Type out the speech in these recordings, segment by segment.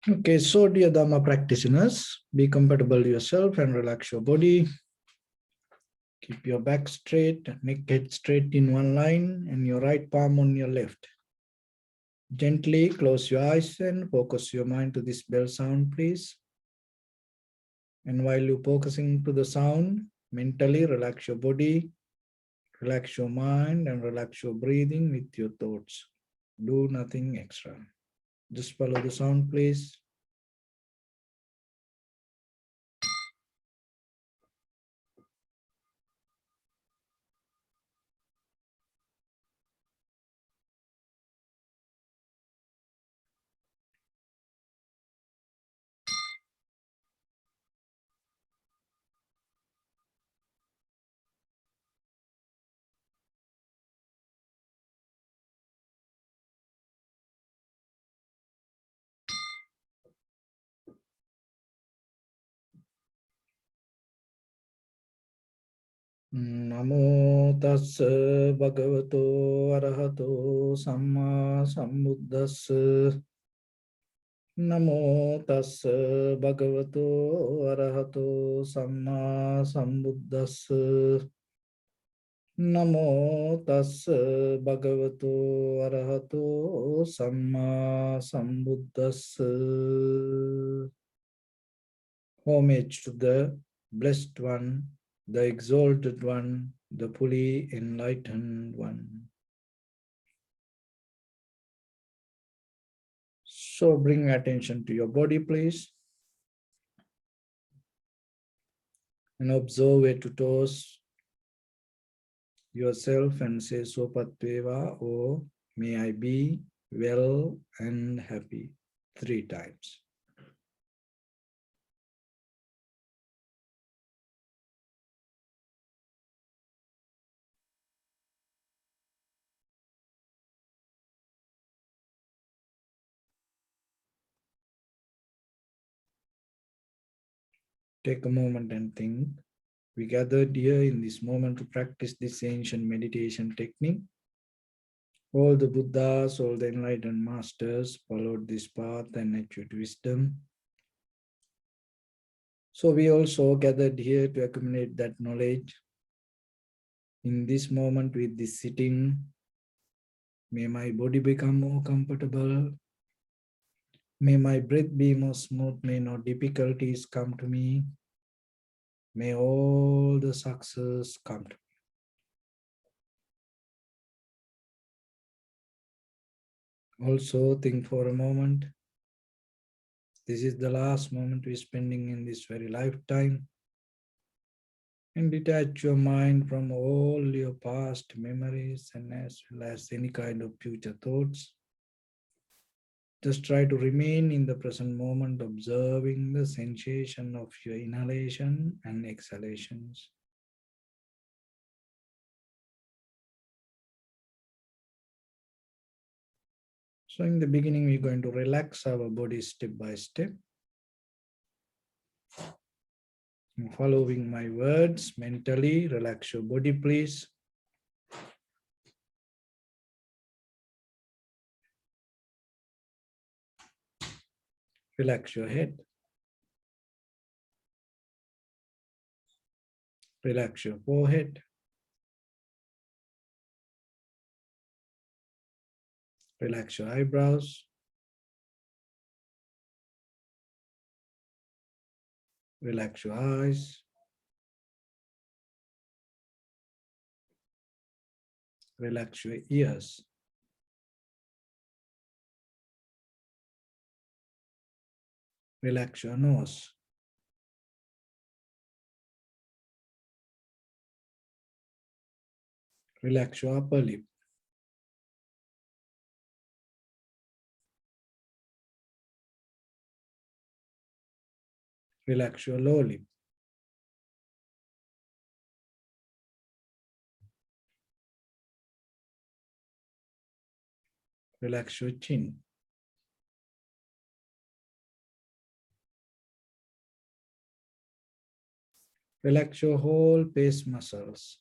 Okay, so dear Dhamma practitioners, be comfortable yourself and relax your body. Keep your back straight, neck head straight in one line, and your right palm on your left. Gently close your eyes and focus your mind to this bell sound, please. And while you're focusing to the sound, mentally relax your body, relax your mind, and relax your breathing with your thoughts. Do nothing extra. Just follow the sound, please. Namo tassa bhagavato arahato samma sambuddhassa. Namo tassa bhagavato arahato samma sambuddhassa. Namo tassa bhagavato arahato samma sambuddhassa. Homage to the Blessed One, the Exalted One, the fully enlightened One. So bring attention to your body, please. And observe where to toss yourself and say Sopatveva, or may I be well and happy 3 times. Take a moment and think. We gathered here in this moment to practice this ancient meditation technique. All the Buddhas, all the enlightened masters followed this path and achieved wisdom. So we also gathered here to accumulate that knowledge. In this moment with this sitting, may my body become more comfortable. May my breath be more smooth. May no difficulties come to me. May all the success come to me. Also think for a moment. This is the last moment we're spending in this very lifetime. And detach your mind from all your past memories and as well as any kind of future thoughts. Just try to remain in the present moment, observing the sensation of your inhalation and exhalations. So in the beginning, we're going to relax our body step by step. Following my words mentally, relax your body, please. Relax your head. Relax your forehead. Relax your eyebrows. Relax your eyes. Relax your ears. Relax your nose. Relax your upper lip. Relax your lower lip. Relax your chin. Relax your whole face muscles.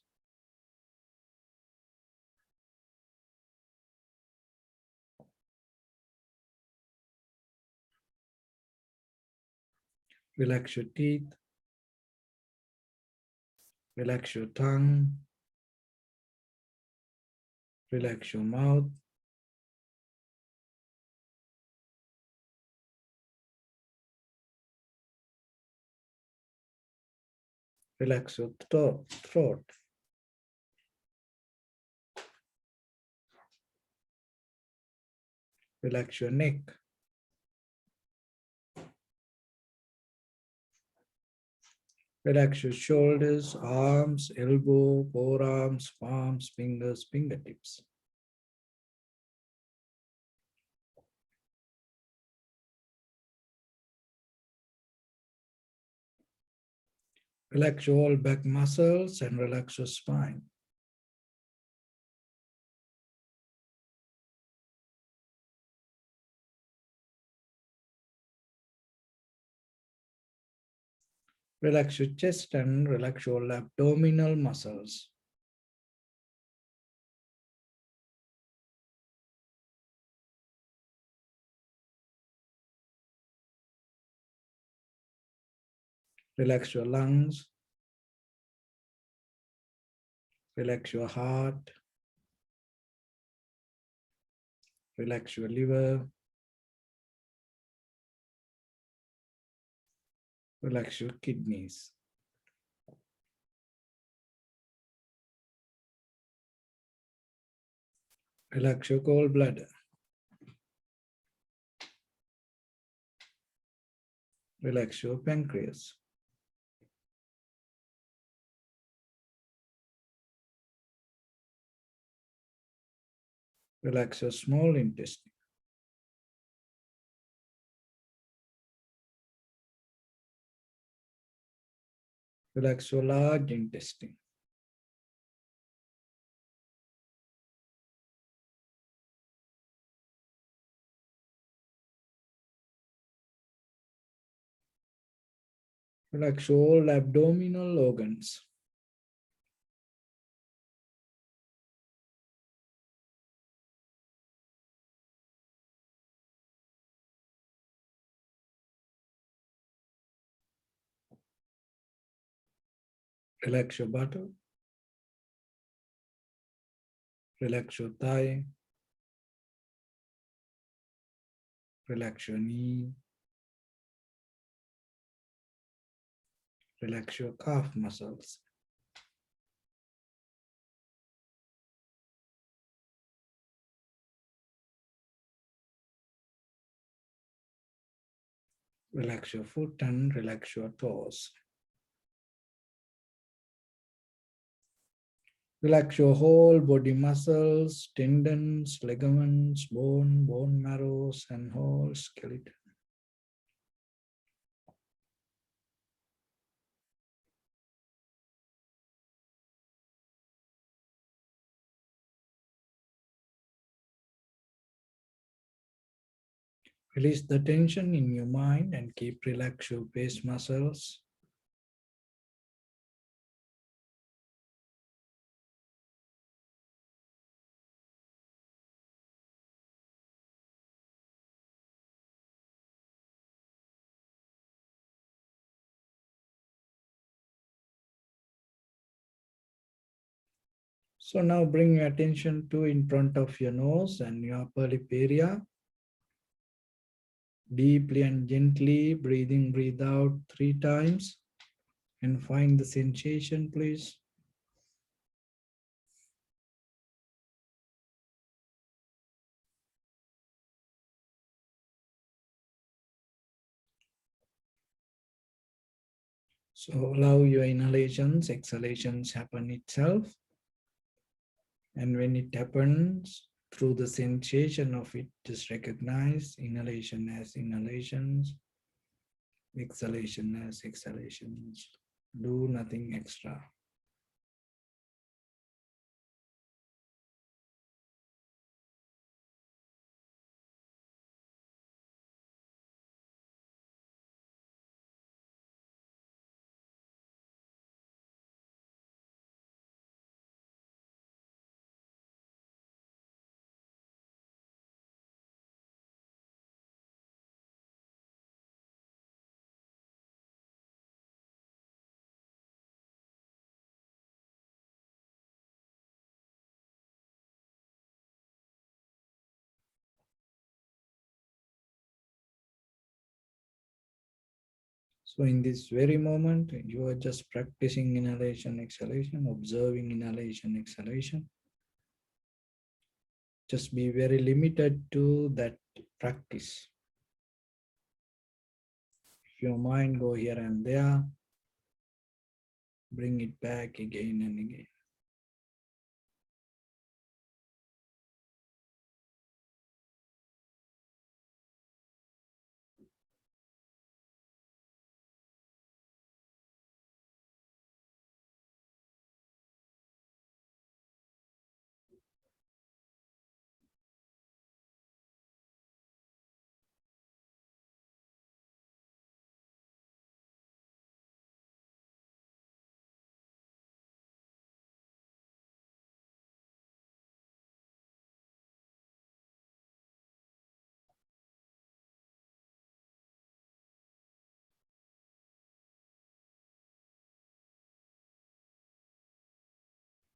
Relax your teeth. Relax your tongue. Relax your mouth. Relax your throat. Relax your neck. Relax your shoulders, arms, elbow, forearms, palms, fingers, fingertips. Relax your all back muscles and relax your spine. Relax your chest and relax your abdominal muscles. Relax your lungs. Relax your heart. Relax your liver. Relax your kidneys. Relax your gallbladder. Relax your pancreas. Relax your small intestine. Relax your large intestine. Relax all abdominal organs. Relax your buttock. Relax your thigh. Relax your knee. Relax your calf muscles. Relax your foot and relax your toes. Relax your whole body muscles, tendons, ligaments, bone marrows, and whole skeleton. Release the tension in your mind and keep relax your face muscles. So now bring your attention to in front of your nose and your upper lip area. Deeply and gently breathe in, breathe out 3 times and find the sensation, please. So allow your inhalations, exhalations happen itself. And when it happens, through the sensation of it, just recognize inhalation as inhalations, exhalation as exhalations. Do nothing extra. So in this very moment, you are just practicing inhalation, exhalation, observing inhalation, exhalation. Just be very limited to that practice. If your mind go here and there, bring it back again and again.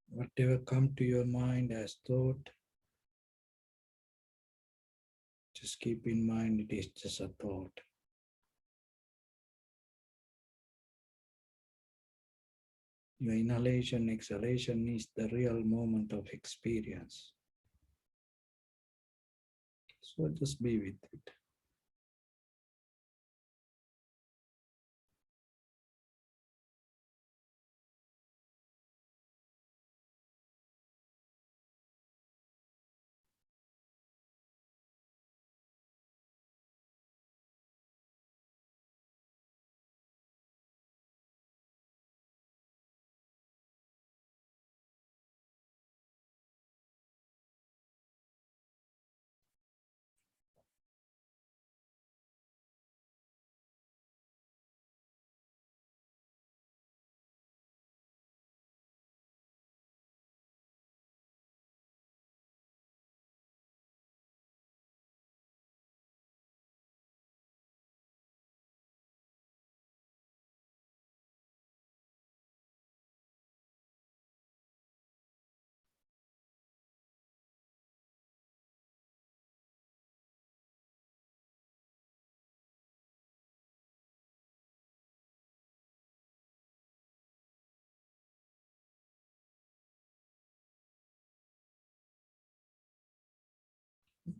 Whatever come to your mind as thought, just keep in mind it is just a thought. Your inhalation, exhalation is the real moment of experience. So just be with it.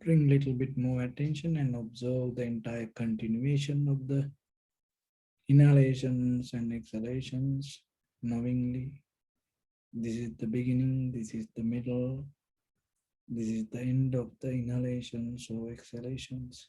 Bring little bit more attention and observe the entire continuation of the inhalations and exhalations knowingly. This is the beginning, this is the middle, this is the end of the inhalations or exhalations.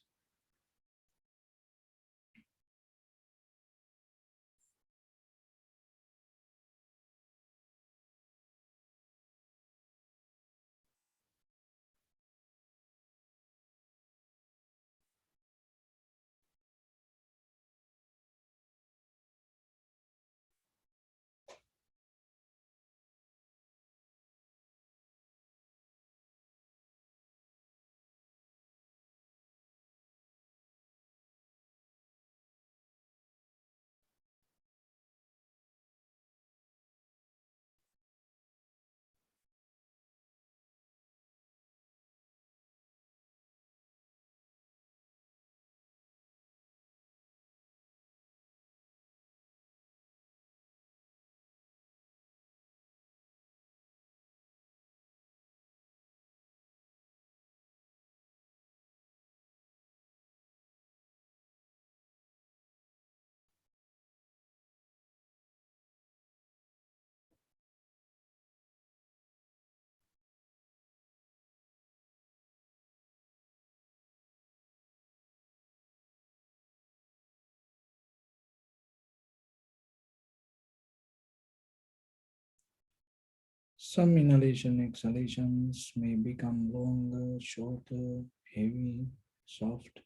Some inhalation exhalations may become longer, shorter, heavy, soft,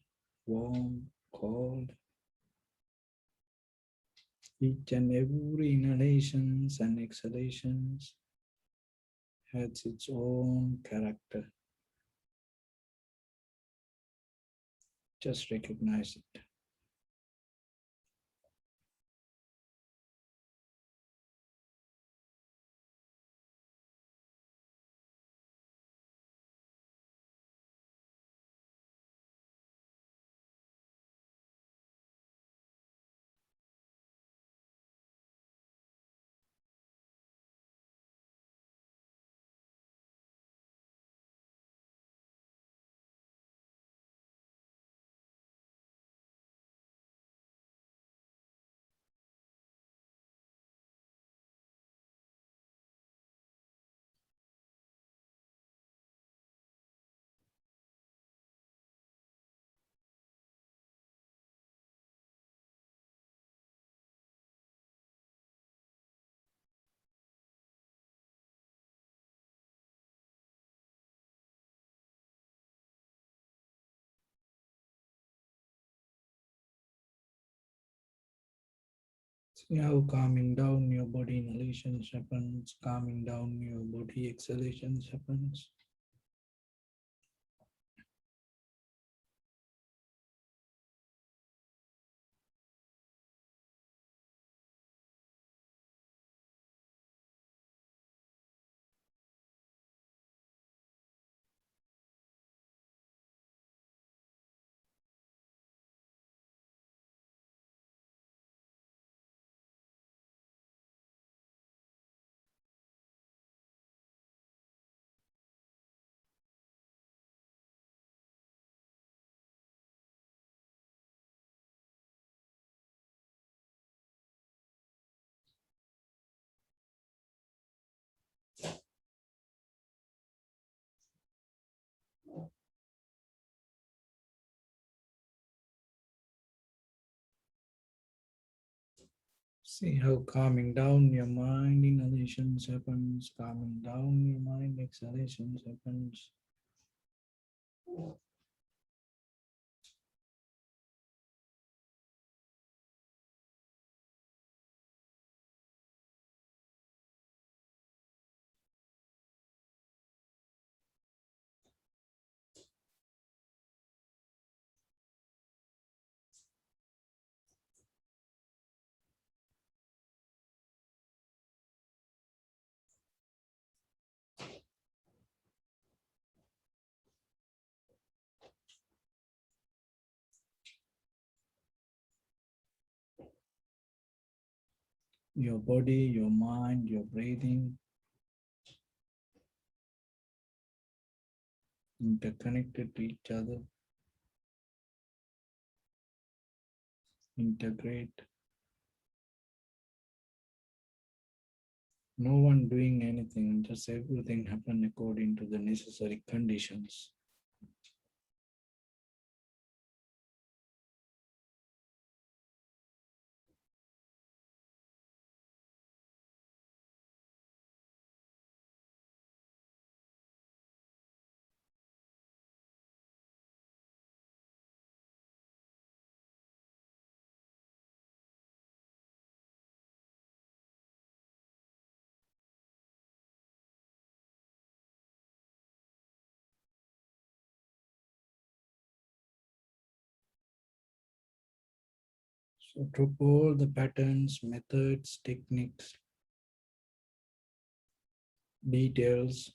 warm, cold. Each and every inhalations and exhalations has its own character. Just recognize it. See how calming down your body inhalations happens, calming down your body exhalations happens. See how calming down your mind inhalations happens, calming down your mind exhalations happens. Your body, your mind, your breathing, interconnected to each other, integrate. No one doing anything, just everything happen according to the necessary conditions. So drop all the patterns, methods, techniques, details.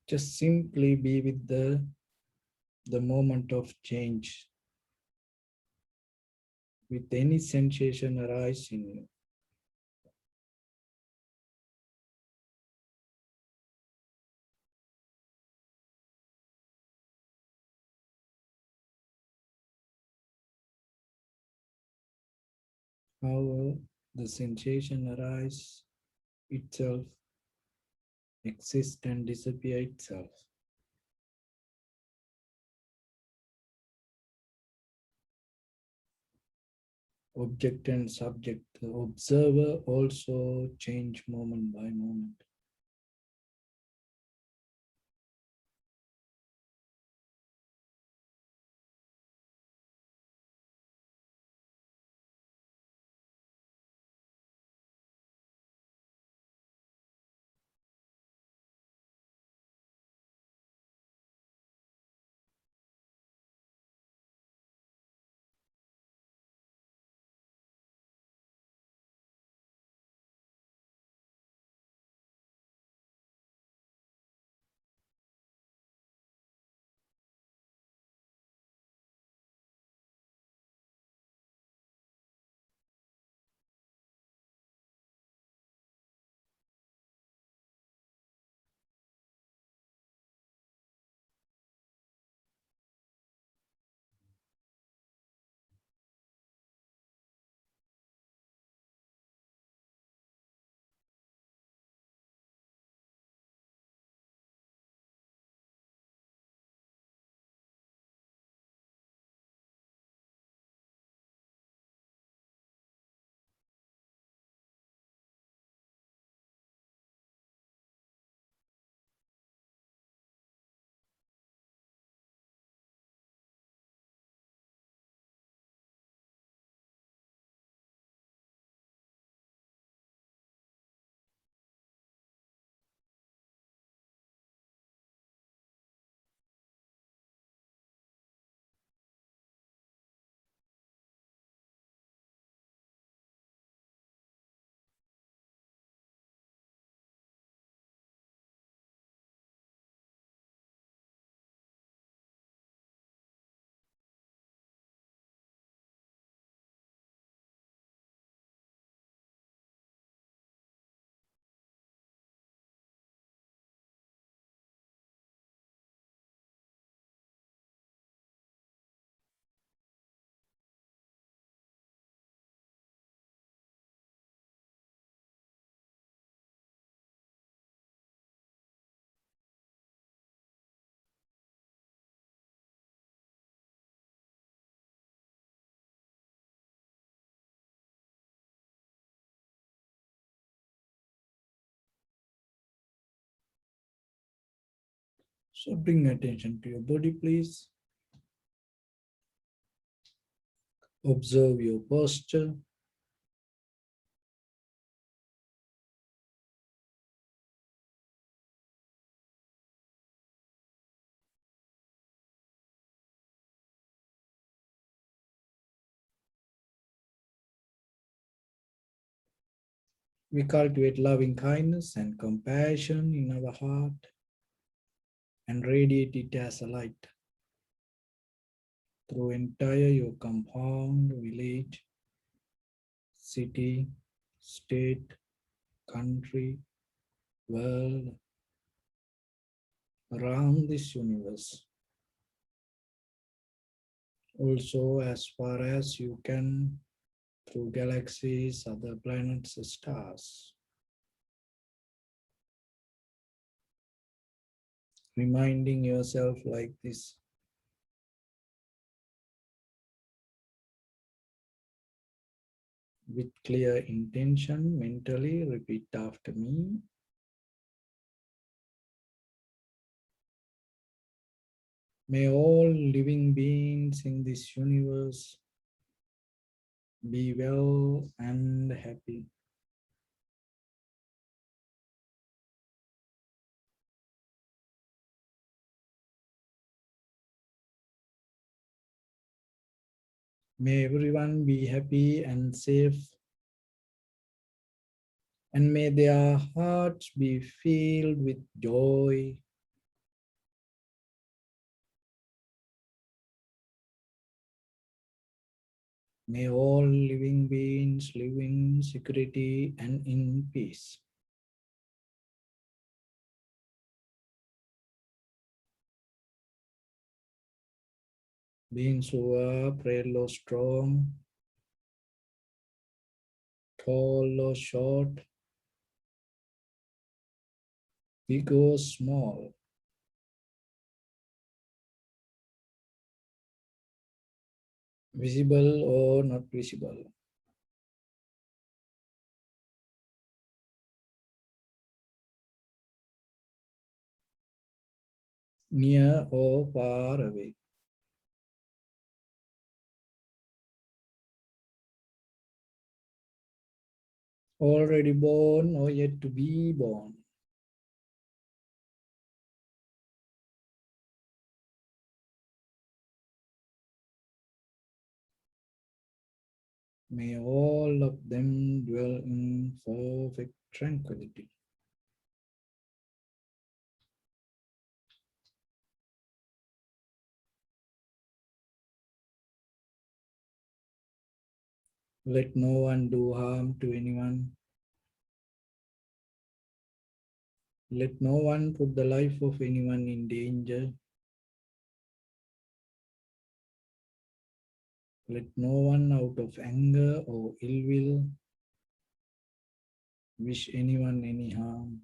Just simply be with the moment of change. With any sensation arise in you. How the sensation arise itself, exist and disappear itself. Object and subject, the observer also change moment by moment. So bring attention to your body, please. Observe your posture. We cultivate loving kindness and compassion in our heart and radiate it as a light through entire your compound, village, city, state, country, world, around this universe. Also, as far as you can, through galaxies, other planets, stars. Reminding yourself like this. With clear intention, mentally repeat after me. May all living beings in this universe be well and happy. May everyone be happy and safe, and may their hearts be filled with joy. May all living beings live in security and in peace. Beings who are frail or strong, tall or short, big or small, visible or not visible, near or far away, already born or yet to be born. May all of them dwell in perfect tranquility. Let no one do harm to anyone. Let no one put the life of anyone in danger. Let no one out of anger or ill will wish anyone any harm.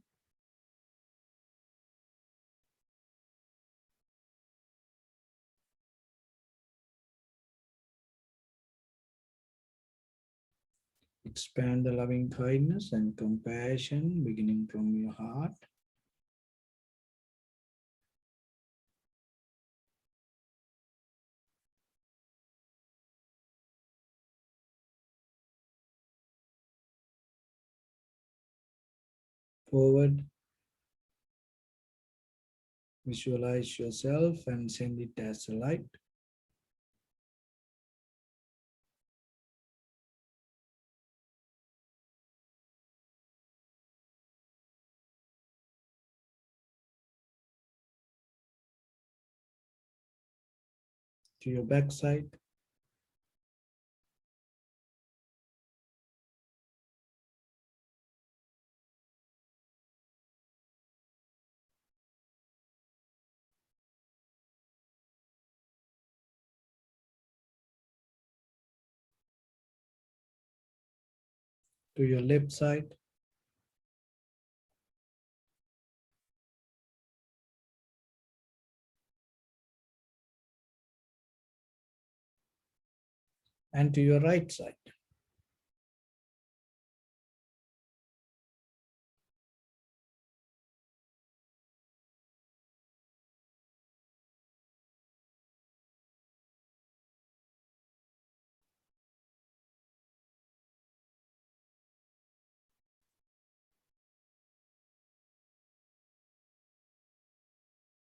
Expand the loving kindness and compassion beginning from your heart. Forward, visualize yourself and send it as a light. To your backside. To your left side. And to your right side.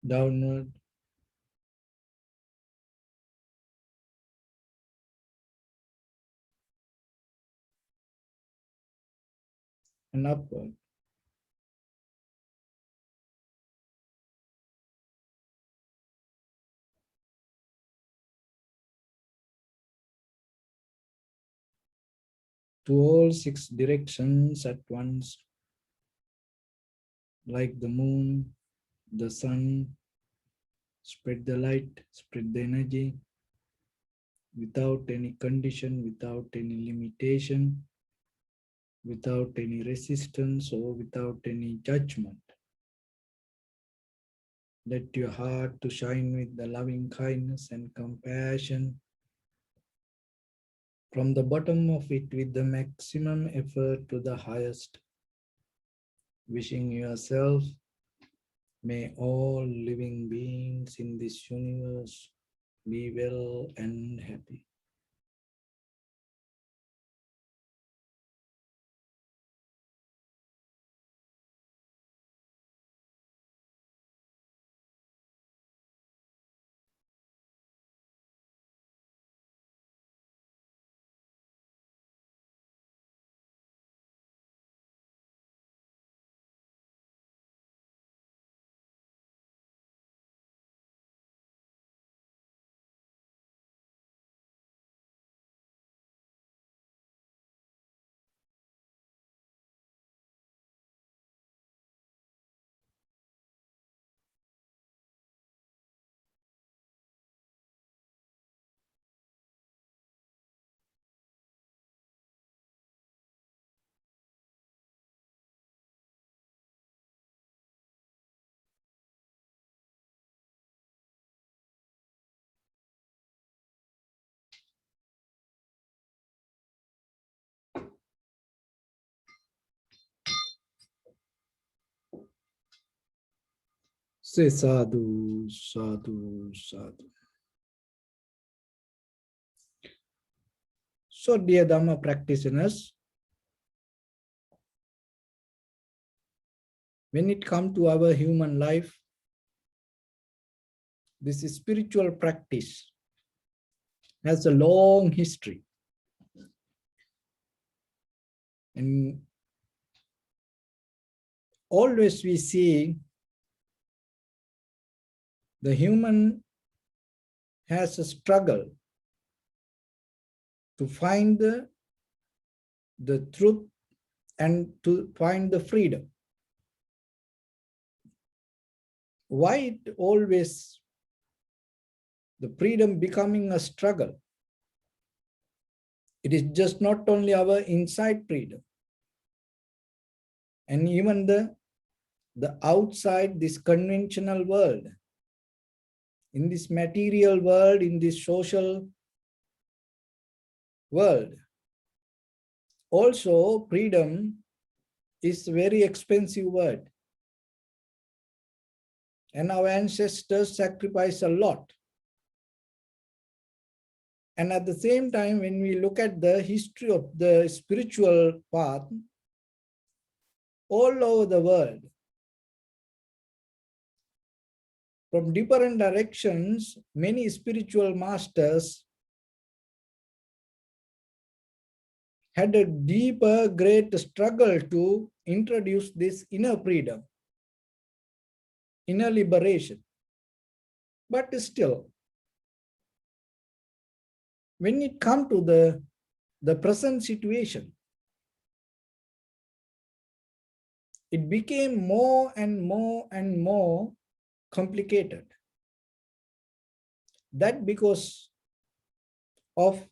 downward, and upward. To all 6 directions at once, like the moon, the sun, spread the light, spread the energy, without any condition, without any limitation, without any resistance or without any judgment. Let your heart to shine with the loving kindness and compassion from the bottom of it with the maximum effort to the highest. Wishing yourself, may all living beings in this universe be well and happy. Say sadhu, sadhu, sadhu. So dear Dhamma practitioners, when it comes to our human life, this spiritual practice has a long history. And always we see the human has a struggle to find the truth and to find the freedom. Why it always the freedom becoming a struggle? It is just not only our inside freedom, and even the outside this conventional world, in this material world, in this social world. Also, freedom is a very expensive word. And our ancestors sacrificed a lot. And at the same time, when we look at the history of the spiritual path, all over the world, from different directions, many spiritual masters had a deeper, great struggle to introduce this inner freedom, inner liberation. But still, when it comes to the present situation, it became more and more and more complicated. That because of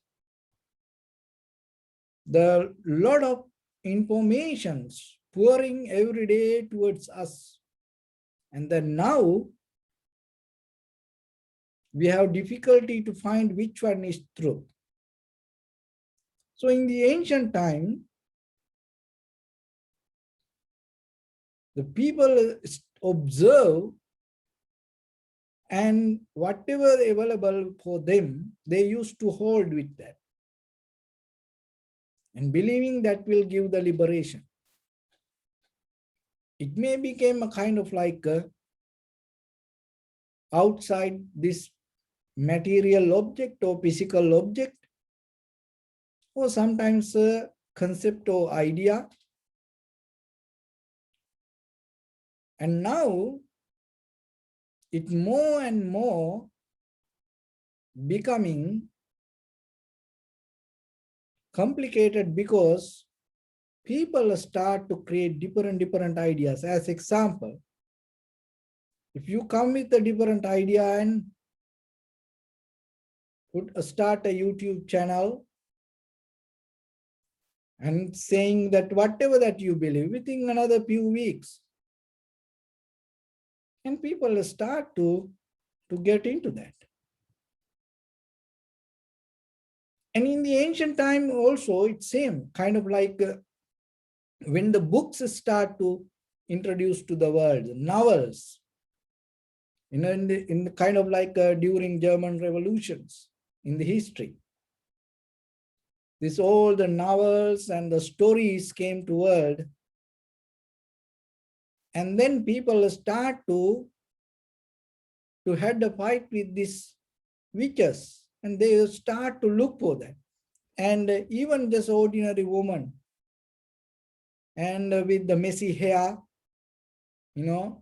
the lot of informations pouring every day towards us. And then now we have difficulty to find which one is truth. So in the ancient time, the people observe, and whatever available for them, they used to hold with that. And believing that will give the liberation. It may become a kind of like outside this material object or physical object, or sometimes a concept or idea. And now it more and more becoming complicated because people start to create different ideas. As example, if you come with a different idea and start a YouTube channel and saying that whatever that you believe within another few weeks, and people start to get into that. And in the ancient time also, it's same, kind of like when the books start to introduce to the world, novels, in the kind of like during German revolutions in the history. This all the novels and the stories came to world. And then people start to had a fight with these witches, and they start to look for that. And even just ordinary woman, and with the messy hair, then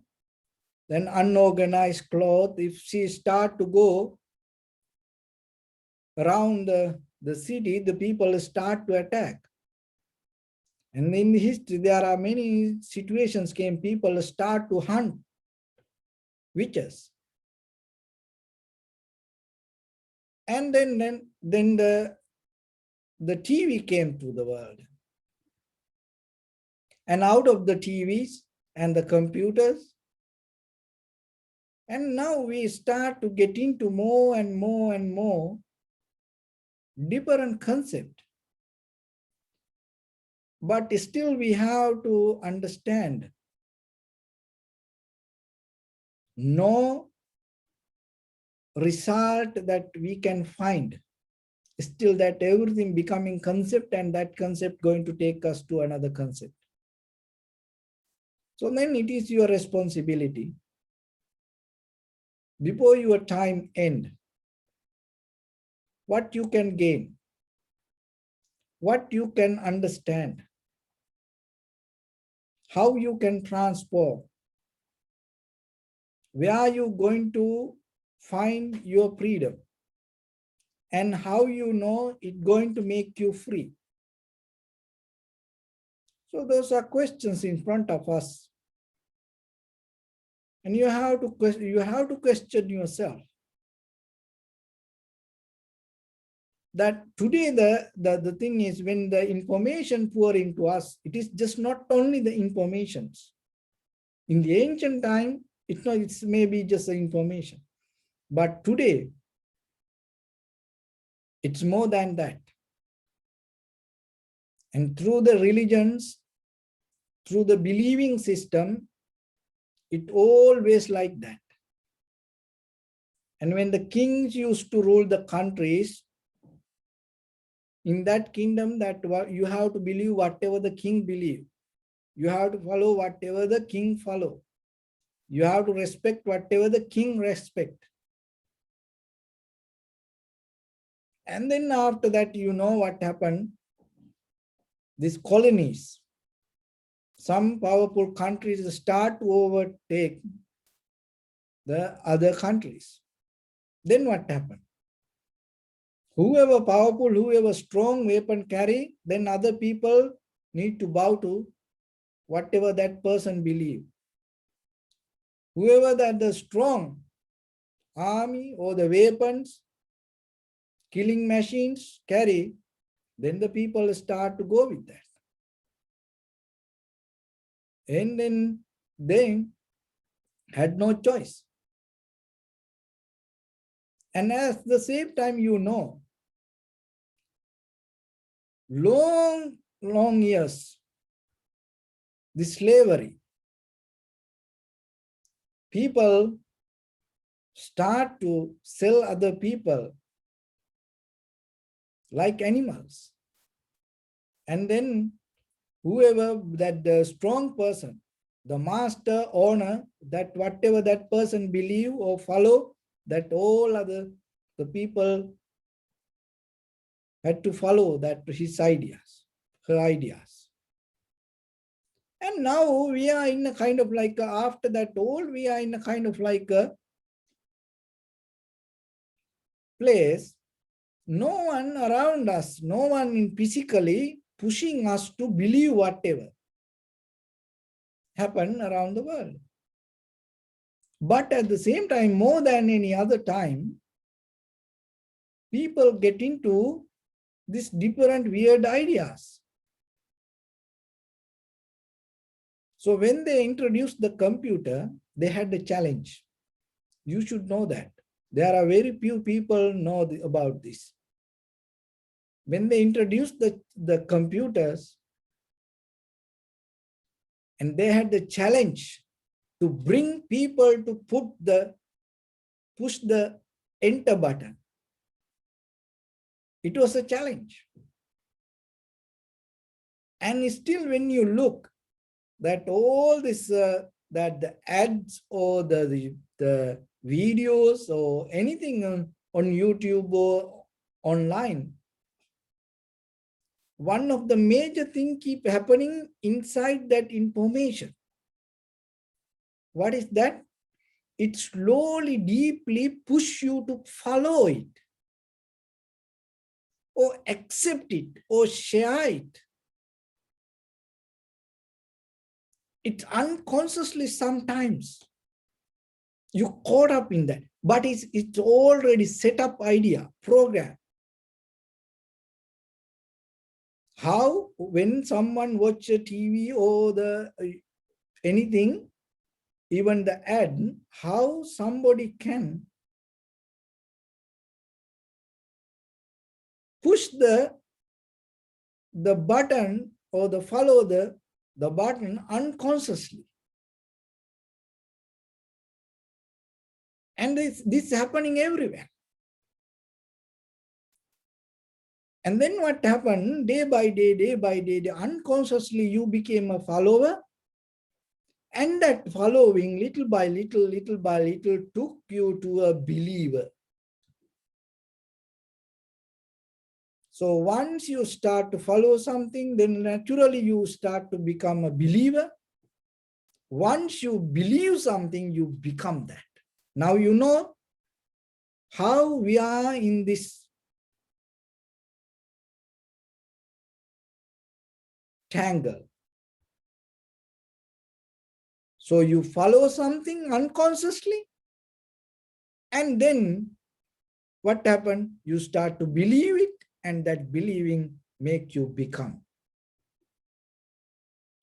unorganized clothes, if she start to go around the city, the people start to attack. And in history, there are many situations came, people start to hunt witches. And then the TV came to the world. And out of the TVs and the computers, and now we start to get into more and more different concept. But still we have to understand, no result that we can find, still that everything becoming concept, and that concept going to take us to another concept. So then it is your responsibility, before your time end, what you can gain, what you can understand, how you can transform, where are you going to find your freedom, and how you know it's going to make you free. So those are questions in front of us. And you have to question yourself. That today the thing is, when the information pouring to us, it is just not only the informations. In the ancient time, it's maybe just the information. But today, it's more than that. And through the religions, through the believing system, it always like that. And when the kings used to rule the countries, in that kingdom, that you have to believe whatever the king believe. You have to follow whatever the king follow. You have to respect whatever the king respect. And then after that, you know what happened? These colonies, some powerful countries start to overtake the other countries. Then what happened? Whoever powerful, whoever strong weapon carry, then other people need to bow to whatever that person believe. Whoever that the strong army or the weapons, killing machines carry, then the people start to go with that. And then they had no choice. And at the same time, long years, the slavery, people start to sell other people like animals. And then whoever that the strong person, the master owner, that whatever that person believe or follow, that all other the people had to follow that his ideas, her ideas. And now we are in a kind of like after that all, we are in a kind of like a place. No one around us, no one in physically pushing us to believe whatever happen around the world. But at the same time, more than any other time, people get into these different weird ideas. So when they introduced the computer, they had a challenge. You should know that. There are very few people know about this. When they introduced the computers, and they had the challenge to bring people to push the enter button. It was a challenge. And still when you look that all this, that the ads or the videos or anything on YouTube or online, one of the major things keep happening inside that information. What is that? It slowly, deeply push you to follow it or accept it or share it. It's unconsciously sometimes you caught up in that, but it's already set up idea, program. How when someone watch a TV or anything, even the ad, how somebody can push the button or follow the button unconsciously. And this is happening everywhere. And then what happened, day by day, unconsciously you became a follower. And that following, little by little, took you to a believer. So once you start to follow something, then naturally you start to become a believer. Once you believe something, you become that. Now you know how we are in this tangle. So you follow something unconsciously, and then what happened? You start to believe it, and that believing make you become.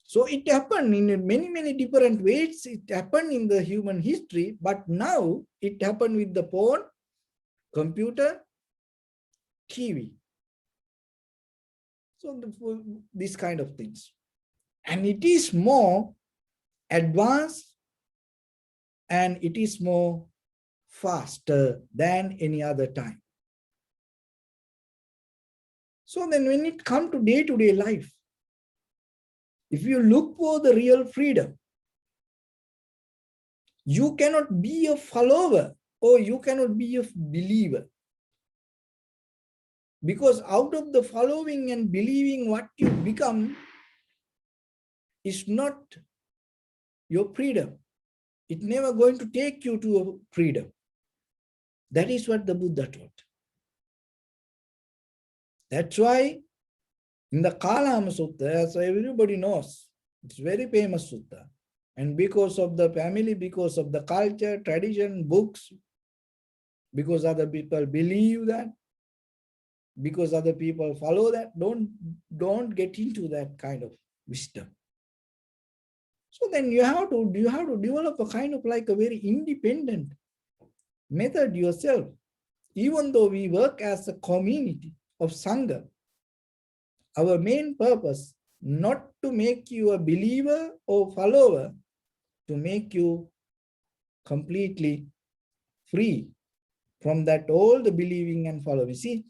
So it happened in many different ways. It happened in the human history, but now it happened with the phone, computer, TV. So these kind of things. And it is more advanced and it is more faster than any other time. So then when it comes to day-to-day life, if you look for the real freedom, you cannot be a follower or you cannot be a believer. Because out of the following and believing, what you become is not your freedom. It's never going to take you to a freedom. That is what the Buddha taught. That's why in the Kalama Sutta, as everybody knows, it's very famous sutta. And because of the family, because of the culture, tradition, books, because other people believe that, because other people follow that, don't get into that kind of wisdom. So then you have to develop a kind of like a very independent method yourself. Even though we work as a community of Sangha, our main purpose not to make you a believer or follower, to make you completely free from that all the believing and following. See,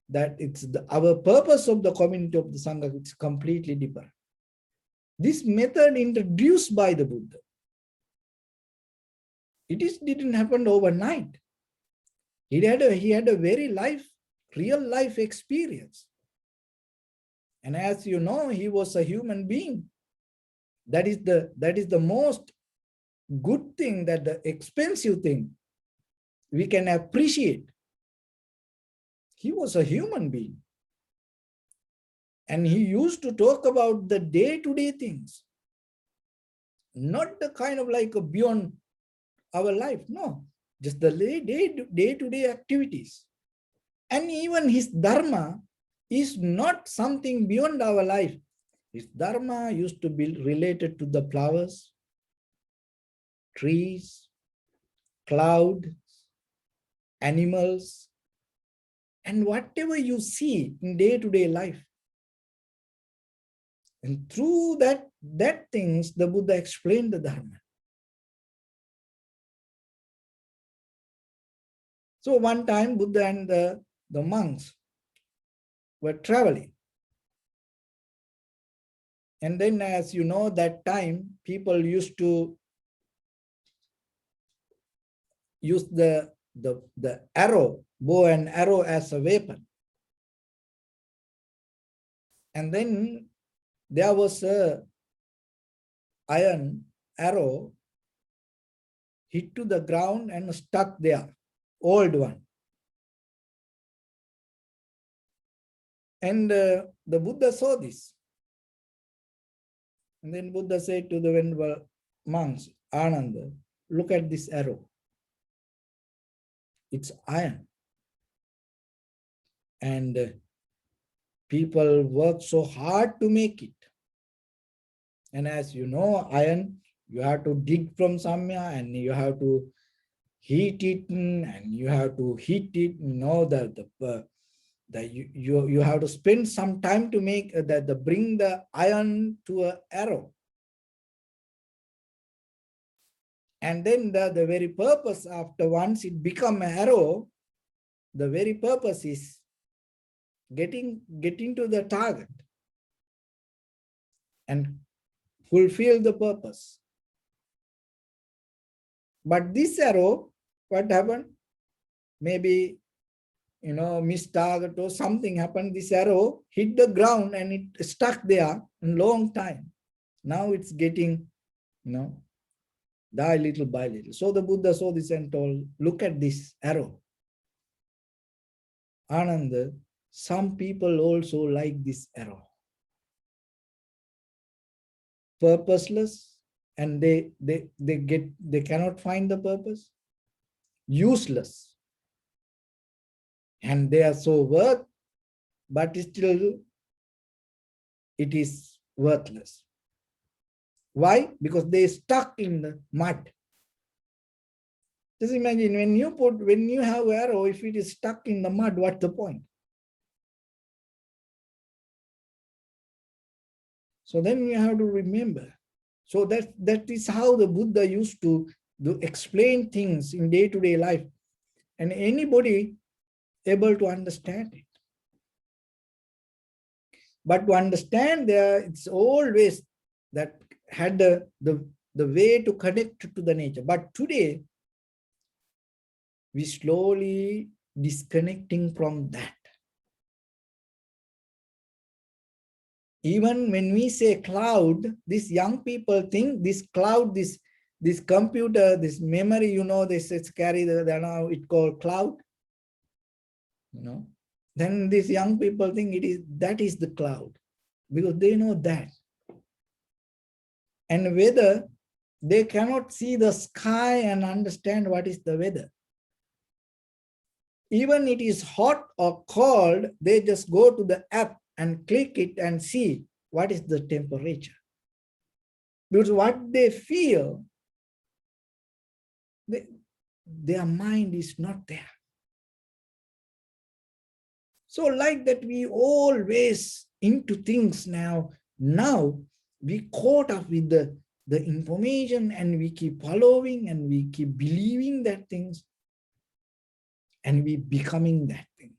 that it's our purpose of the community of the Sangha, it's completely different. This method introduced by the Buddha. Didn't happen overnight. He had a very real life experience. And as you know, he was a human being. That is the most good thing, that the expensive thing we can appreciate. He was a human being. And he used to talk about the day-to-day things, not the kind of like a beyond our life, no, just the day-to-day activities. And even his dharma is not something beyond our life. His dharma used to be related to the flowers, trees, clouds, animals, and whatever you see in day-to-day life. And through that things, the Buddha explained the Dharma. So one time, Buddha and the monks were traveling. And then, as you know, that time, people used to use the arrow, bow and arrow as a weapon. And then there was a iron arrow hit to the ground and stuck there, old one. And the Buddha saw this. And then Buddha said to the venerable monks, Ananda, look at this arrow. It's iron. And people work so hard to make it. And as you know, iron, you have to dig from somewhere and you have to heat it and you have to heat it, you know, you have to spend some time to make bring the iron to an arrow. And then the very purpose, after once it become an arrow, the very purpose is getting to the target and fulfill the purpose. But this arrow, what happened? Maybe, you know, missed target or something happened. This arrow hit the ground and it stuck there a long time. Now it's getting, you know, die little by little. So the Buddha saw this and told, look at this arrow. Ananda, some people also like this arrow. Purposeless, and they cannot find the purpose. Useless. And they are so worth, but still it is worthless. Why? Because they stuck in the mud. Just imagine when you have arrow, if it is stuck in the mud, what's the point? So then you have to remember. So that is how the Buddha used to explain things in day-to-day life. And anybody able to understand it. But to understand it's always that had the way to connect to the nature. But today, we slowly disconnecting from that. Even when we say cloud, these young people think this cloud, this computer, this memory, you know, this is carry now it called cloud. You know, then these young people think that is the cloud, because they know that. And whether they cannot see the sky and understand what is the weather. Even it is hot or cold, they just go to the app and click it and see what is the temperature. Because what they feel, their mind is not there. So like that, we always into things now. Now we caught up with the information and we keep following and we keep believing that things and we becoming that things.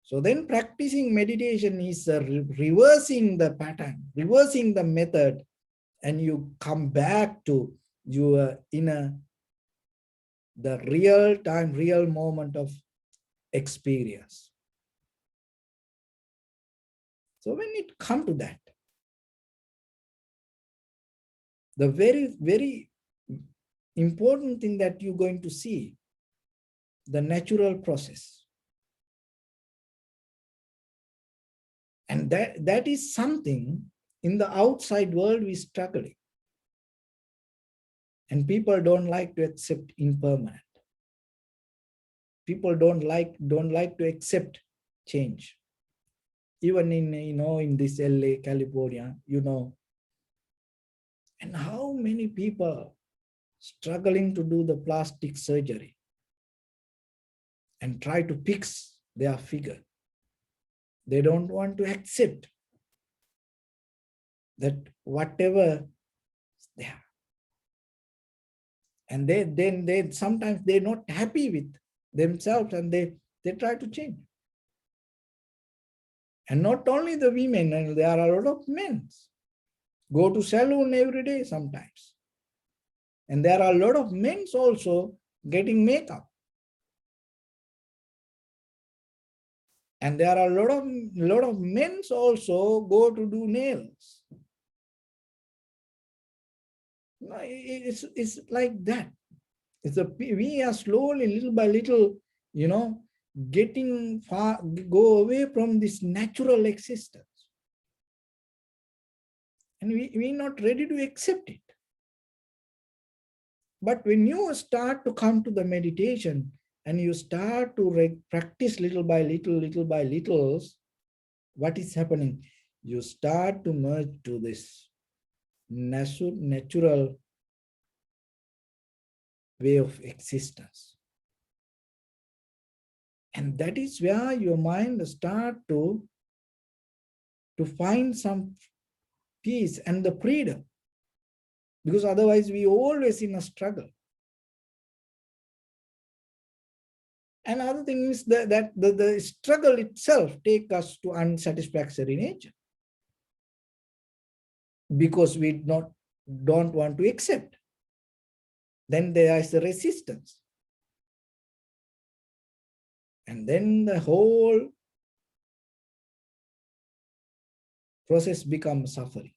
So then practicing meditation is reversing the pattern, reversing the method, and you come back to your inner, the real time, real moment of experience. So when it comes to that, the very, very important thing that you're going to see, the natural process. And that is something in the outside world we're struggling. And people don't like to accept impermanent. People don't like to accept change. Even in, in this LA, California, and how many people struggling to do the plastic surgery and try to fix their figure. They don't want to accept that whatever they are. And they sometimes they're not happy with themselves, and they try to change. And not only the women, and there are a lot of men go to salon every day sometimes. And there are a lot of men also getting makeup. And there are a lot of men also go to do nails. No, it's like that. We are slowly, little by little, getting far, go away from this natural existence. And we're not ready to accept it. But when you start to come to the meditation and you start to practice little by little, what is happening? You start to merge to this natural way of existence. And that is where your mind start to find some peace and the freedom. Because otherwise we always in a struggle. Another thing is that the struggle itself takes us to unsatisfactory nature. Because we don't want to accept. Then there is the resistance. And then the whole process becomes suffering.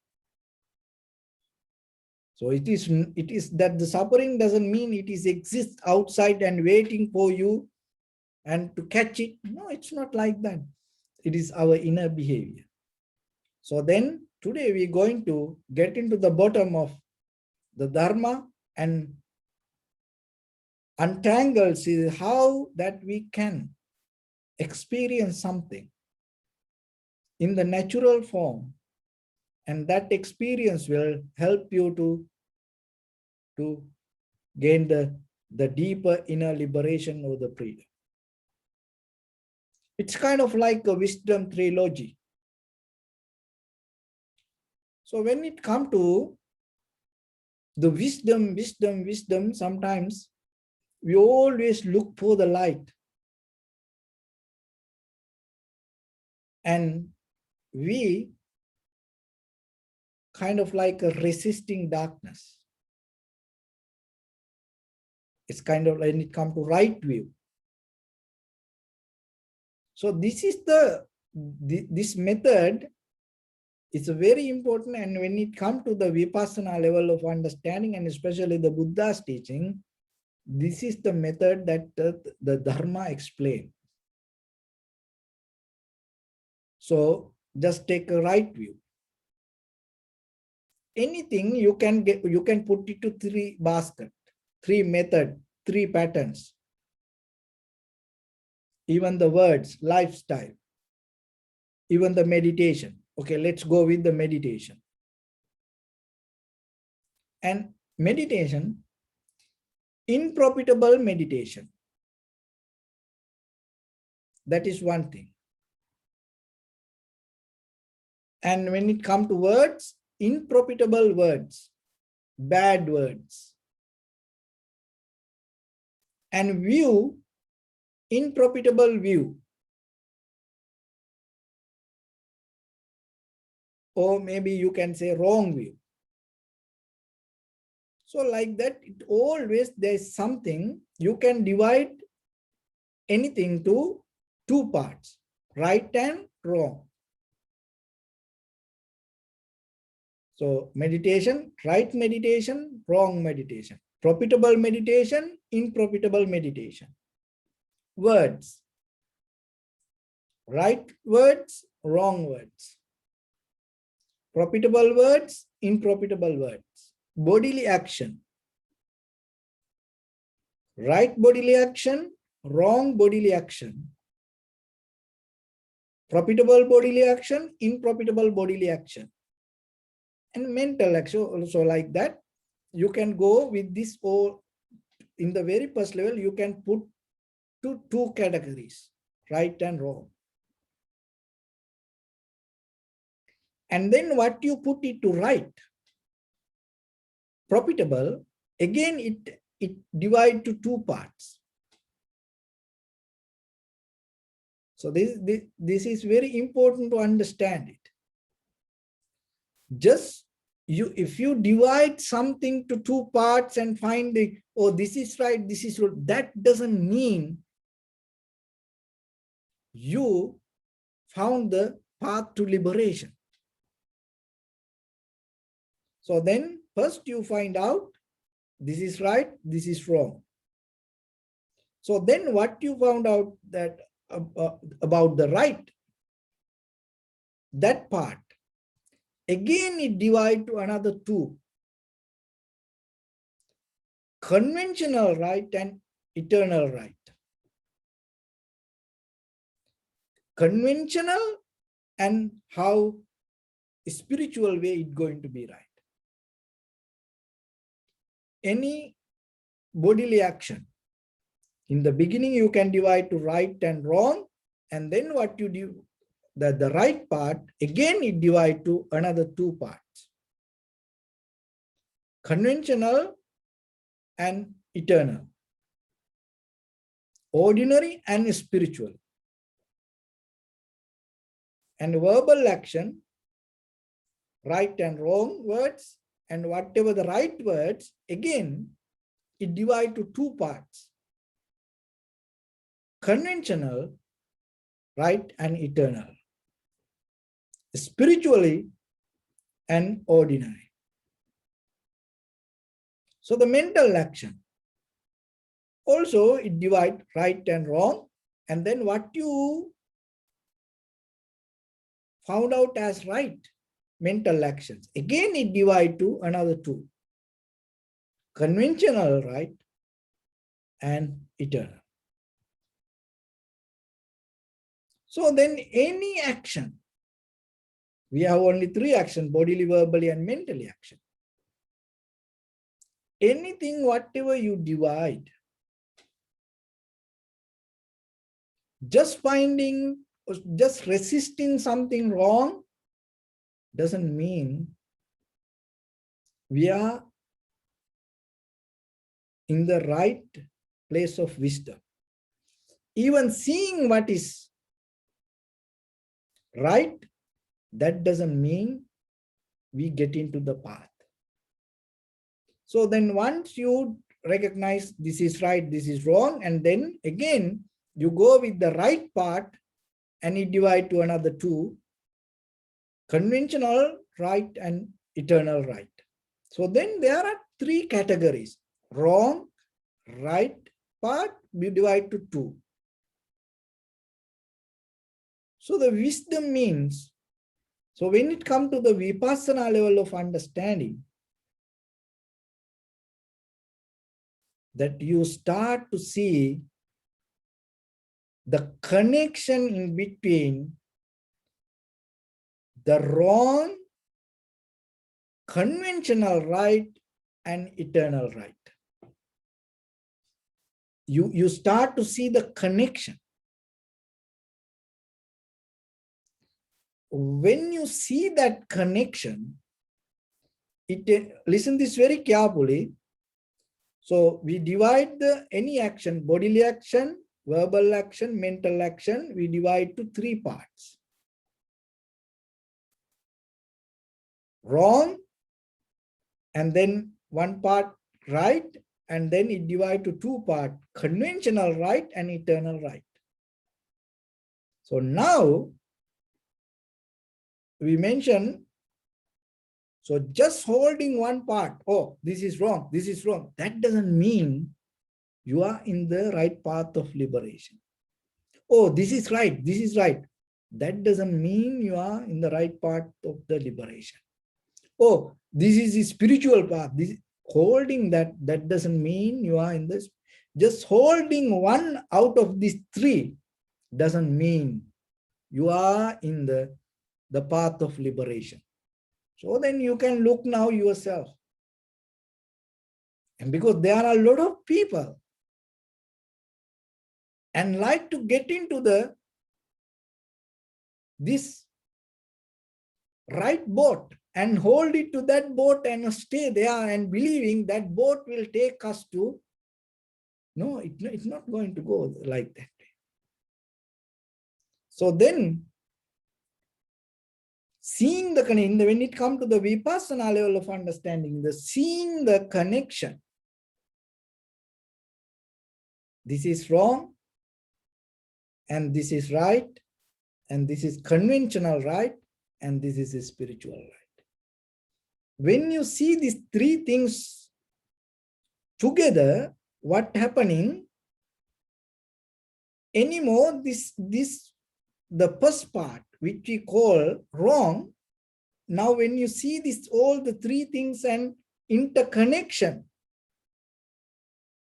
So it is that the suffering doesn't mean it is exists outside and waiting for you and to catch it. No, it's not like that. It is our inner behavior. So then today we're going to get into the bottom of the Dharma and untangle, see how that we can experience something in the natural form, and that experience will help you to gain the deeper inner liberation or the freedom. It's kind of like a wisdom trilogy. So when it comes to the wisdom, sometimes we always look for the light. And we kind of like a resisting darkness. It's kind of like when it comes to right view. So this is this method is very important. And when it comes to the Vipassana level of understanding, and especially the Buddha's teaching, this is the method that the Dharma explained. So just take a right view. Anything you can put it to 3 baskets, 3 methods, 3 patterns. Even the words, lifestyle, even the meditation. Okay, let's go with the meditation. And meditation, unprofitable meditation. That is one thing. And when it comes to words, unprofitable words, bad words. And view, unprofitable view. or maybe you can say wrong view. So like that, it always there's something, you can divide anything to two parts, right and wrong. So meditation, right meditation, wrong meditation, profitable meditation, unprofitable meditation. Words, right words, wrong words, profitable words, unprofitable words. Bodily action, right bodily action, wrong bodily action, profitable bodily action, unprofitable bodily action. And mental action also like that. You can go with this, or in the very first level, you can put two categories, right and wrong. And then what you put it to right, profitable, again it divide to two parts. So this is very important to understand it. Just if you divide something to two parts and find the, oh, this is right, this is wrong, that doesn't mean you found the path to liberation. So then first you find out this is right, this is wrong. So then what you found out that about the right, that part, again it divide to another two. Conventional right and eternal right. Conventional and how spiritual way it's going to be right. Any bodily action, in the beginning you can divide to right and wrong, and then what you do, the right part, again it divide to another two parts. Conventional and eternal. Ordinary and spiritual. And verbal action, right and wrong words, and whatever the right words, again, it divides to two parts. Conventional, right and eternal. Spiritually and ordinary. So the mental action, also it divides right and wrong, and then what you found out as right, mental actions, again it divides to another two. Conventional right and eternal. So then any action, we have only three actions, bodily, verbally, and mentally action. Anything, whatever you divide, just finding, just resisting something wrong doesn't mean we are in the right place of wisdom. Even seeing what is right, that doesn't mean we get into the path. So then once you recognize this is right, this is wrong, and then again, you go with the right part and you divide to another two, conventional right and eternal right. So then there are three categories, wrong, right part, we divide to two. So the wisdom means, so when it comes to the vipassana level of understanding, that you start to see the connection in between the wrong, conventional right and eternal right. You start to see the connection. When you see that connection, listen this very carefully. So we divide any action, bodily action, verbal action, mental action, we divide to three parts. wrong, and then one part right, and then it divides to two parts, conventional right and eternal right. So now we mention, so just holding one part, oh, this is wrong, that doesn't mean you are in the right path of liberation. Oh, this is right, that doesn't mean you are in the right path of the liberation. Oh, this is the spiritual path. Holding that doesn't mean you are in this. Just holding one out of these three doesn't mean you are in the path of liberation. So then you can look now yourself. And because there are a lot of people and like to get into this right boat and hold it to that boat and stay there and believing that boat will take us to, no, it's not going to go like that. So then seeing the connection, when it comes to the vipassana level of understanding, the seeing the connection, this is wrong and this is right, and this is conventional right, and this is a spiritual right. When you see these three things together, what happening anymore, the first part which we call wrong, now when you see this all the three things and interconnection,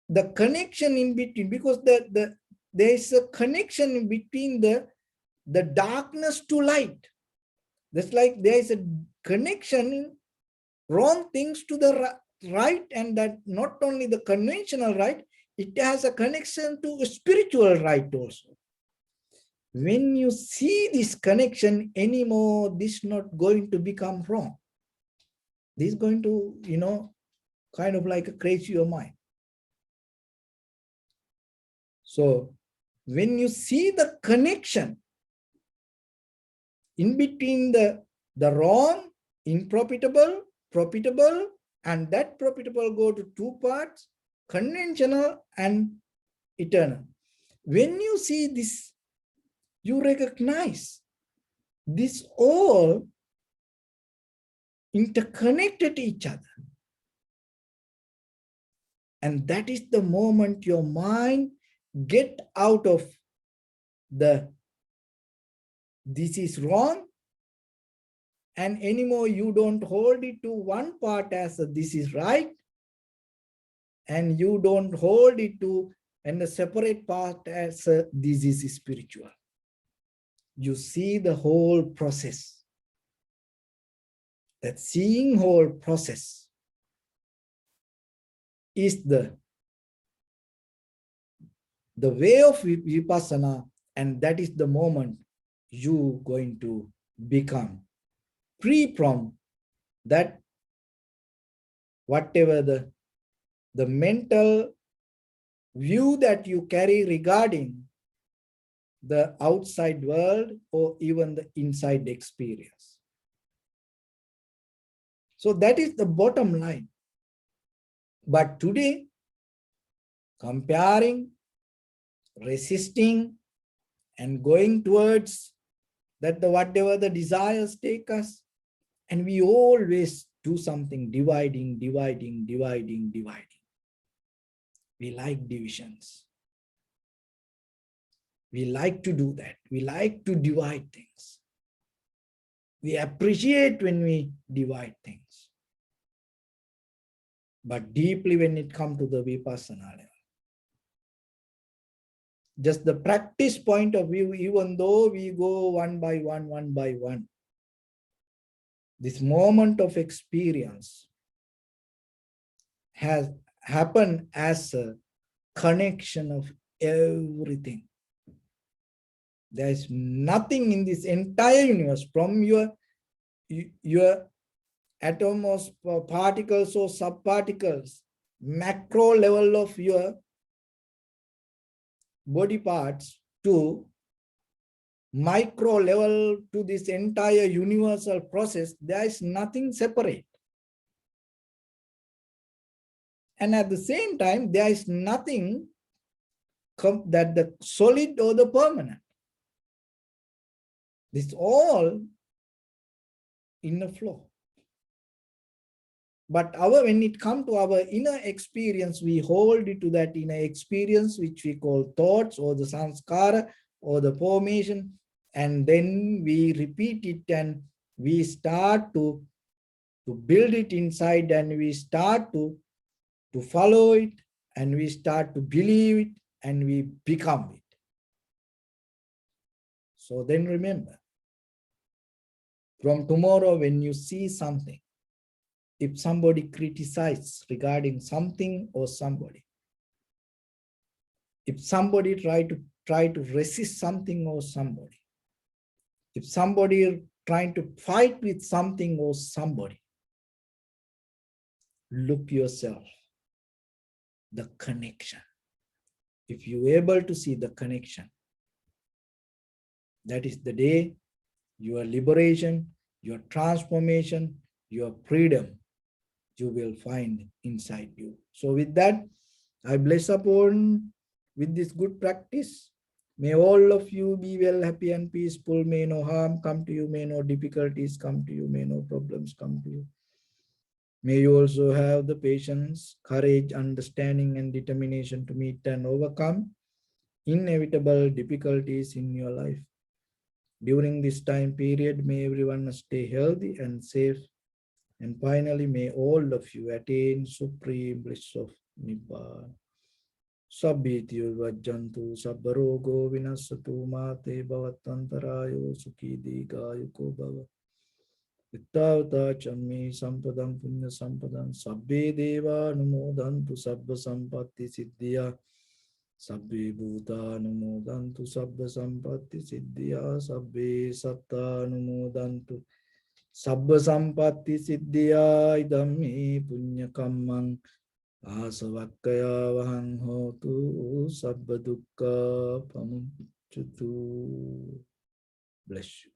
the connection in between, because there is a connection in between the darkness to light. That's like there is a connection in wrong things to the right, and that not only the conventional right, it has a connection to a spiritual right also. When you see this connection anymore, this is not going to become wrong. This is going to, kind of like crazy your mind. So when you see the connection in between the wrong, unprofitable, profitable, and that profitable go to two parts, conventional and eternal. When you see this, you recognize this all interconnected each other. And that is the moment your mind get out of this is wrong, and anymore you don't hold it to one part as this is right, and you don't hold it to and the separate part as this is spiritual. You see the whole process. That seeing whole process is the way of vipassana, and that is the moment you going to become free from that, whatever the mental view that you carry regarding the outside world or even the inside experience. So that is the bottom line. But today, comparing, resisting, and going towards that whatever the desires take us, and we always do something dividing. We like divisions. We like to do that. We like to divide things. We appreciate when we divide things. But deeply when it comes to the vipassana level, just the practice point of view, even though we go one by one, this moment of experience has happened as a connection of everything. There is nothing in this entire universe, from your atoms or particles or subparticles, macro level of your body parts, to micro level to this entire universal process, there is nothing separate. And at the same time, there is nothing that the solid or the permanent. This all in a flow. But when it comes to our inner experience, we hold it to that inner experience, which we call thoughts or the sanskara or the formation. And then we repeat it and we start to build it inside, and we start to follow it, and we start to believe it, and we become it. So then remember, from tomorrow when you see something, if somebody criticizes regarding something or somebody, if somebody try to resist something or somebody, if somebody is trying to fight with something or somebody, look yourself, the connection. If you're able to see the connection, that is the day your liberation, your transformation, your freedom, you will find inside you. So with that, I bless upon with this good practice. May all of you be well, happy and peaceful. May no harm come to you. May no difficulties come to you. May no problems come to you. May you also have the patience, courage, understanding, and determination to meet and overcome inevitable difficulties in your life. During this time period, may everyone stay healthy and safe. And finally, may all of you attain supreme bliss of Nibbana. Sabbhityo vajjantu sabbarogo vinasatu mate bhavatantarayo sukhi dikayuko bhava. Ittavata chammi sampadam punya sampadam sabbe deva numodantu sabba sampatti siddhya. Sabbe bhuta numodantu sabba sampatti siddhya. Sabbe satta numodantu sabba sampatti siddhya. Idammi punya kammang asavakkaya vahang hotu sabba dukkha pamucchatu. Bless you.